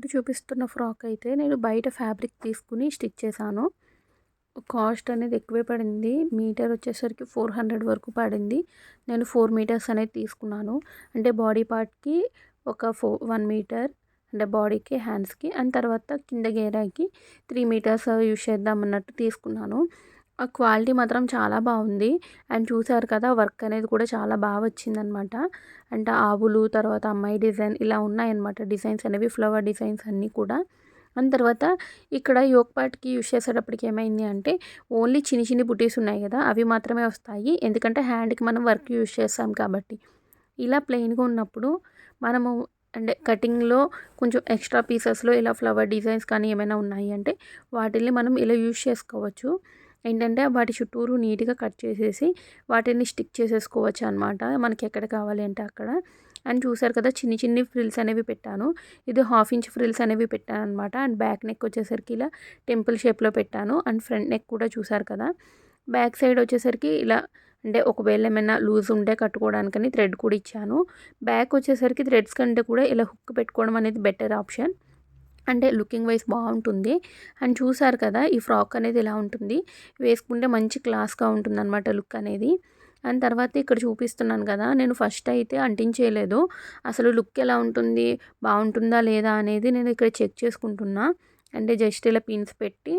ఇప్పుడు చూపిస్తున్న ఫ్రాక్ అయితే నేను బయట ఫ్యాబ్రిక్ తీసుకుని స్టిచ్ చేశాను. కాస్ట్ అనేది ఎక్కువే పడింది. మీటర్ వచ్చేసరికి 400 వరకు పడింది. నేను 4 మీటర్స్ అనేది తీసుకున్నాను. అంటే బాడీ పార్ట్‌కి ఒక 1 మీటర్, అంటే బాడీకి, హ్యాండ్స్‌కి అండ్ తర్వాత కింద గేరాకి 3 మీటర్స్ యూజ్ చేద్దాం అన్నట్టు తీసుకున్నాను. ఆ క్వాలిటీ మాత్రం చాలా బాగుంది. అండ్ చూసారు కదా, వర్క్ అనేది కూడా చాలా బాగా వచ్చిందనమాట. అంటే ఆవులు, తర్వాత అమ్మాయి డిజైన్ ఇలా ఉన్నాయన్నమాట. డిజైన్స్ అనేవి ఫ్లవర్ డిజైన్స్ అన్నీ కూడా. అండ్ తర్వాత ఇక్కడ యోక్ పార్ట్‌కి యూజ్ చేసేటప్పటికి ఏమైంది అంటే ఓన్లీ చిన్ని చిన్ని బుటీస్ ఉన్నాయి కదా, అవి మాత్రమే వస్తాయి. ఎందుకంటే హ్యాండ్‌కి మనం వర్క్ యూజ్ చేస్తాం కాబట్టి. ఇలా ప్లెయిన్‌గా ఉన్నప్పుడు మనము అంటే కటింగ్‌లో కొంచెం ఎక్స్ట్రా పీసెస్‌లో ఇలా ఫ్లవర్ డిజైన్స్ కానీ ఏమైనా ఉన్నాయి అంటే వాటిల్ని మనం ఇలా యూజ్ చేసుకోవచ్చు. ఏంటంటే వాటి చుట్టూరు నీట్‌గా కట్ చేసేసి వాటిని స్టిక్ చేసేసుకోవచ్చు అనమాట. మనకి ఎక్కడ కావాలి అంటే అక్కడ. అండ్ చూసారు కదా, చిన్ని చిన్ని ఫ్రిల్స్ అనేవి పెట్టాను. ఇది 1/2 ఇంచ్ ఫ్రిల్స్ అనేవి పెట్టాననమాట. అండ్ బ్యాక్ నెక్ వచ్చేసరికి ఇలా టెంపుల్ షేప్‌లో పెట్టాను. అండ్ ఫ్రంట్ నెక్ కూడా చూసారు కదా, బ్యాక్ సైడ్ వచ్చేసరికి ఇలా అంటే ఒకవేళ ఏమైనా లూజ్ ఉంటే కట్టుకోవడానికని థ్రెడ్ కూడా ఇచ్చాను. బ్యాక్ వచ్చేసరికి థ్రెడ్స్ కంటే కూడా ఇలా హుక్ పెట్టుకోవడం అనేది బెటర్ ఆప్షన్. అంటే లుకింగ్ వైజ్ బాగుంటుంది. అండ్ చూసారు కదా, ఈ ఫ్రాక్ అనేది ఇలా ఉంటుంది. వేసుకుంటే మంచి క్లాస్‌గా ఉంటుందన్నమాట లుక్ అనేది. అండ్ తర్వాత ఇక్కడ చూపిస్తున్నాను కదా, నేను ఫస్ట్ అయితే అంటించేయలేదు. అసలు లుక్ ఎలా ఉంటుంది, బాగుంటుందా లేదా అనేది నేను ఇక్కడ చెక్ చేసుకుంటున్నా. అంటే జస్ట్ ఇలా పిన్స్ పెట్టి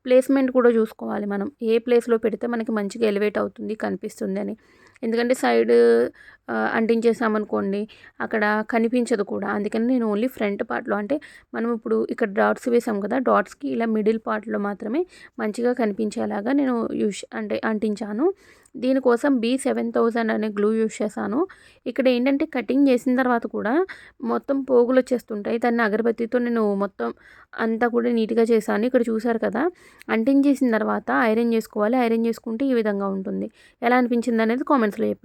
ప్లేస్మెంట్ కూడా చూసుకోవాలి మనం. ఏ ప్లేస్‌లో పెడితే మనకి మంచిగా ఎలివేట్ అవుతుంది, కనిపిస్తుంది అని. ఎందుకంటే సైడ్ అంటించేసామనుకోండి, అక్కడ కనిపించదు కూడా. అందుకని నేను ఓన్లీ ఫ్రంట్ పార్ట్‌లో, అంటే మనం ఇప్పుడు ఇక్కడ డాట్స్ వేసాం కదా, డాట్స్‌కి ఇలా మిడిల్ పార్ట్‌లో మాత్రమే మంచిగా కనిపించేలాగా నేను అంటే అంటించాను. దీనికోసం B7000 అనే గ్లూ యూజ్ చేశాను. ఇక్కడ ఏంటంటే కటింగ్ చేసిన తర్వాత కూడా మొత్తం పోగులు వచ్చేస్తుంటాయి. దాన్ని అగరబత్తితో నేను మొత్తం అంతా కూడా నీట్‌గా చేశాను. ఇక్కడ చూసారు కదా, అంటించేసిన తర్వాత ఐరన్ చేసుకోవాలి. ఐరన్ చేసుకుంటే ఈ విధంగా ఉంటుంది. ఎలా అనిపించింది అనేది కామెంట్స్‌లో చెప్పండి.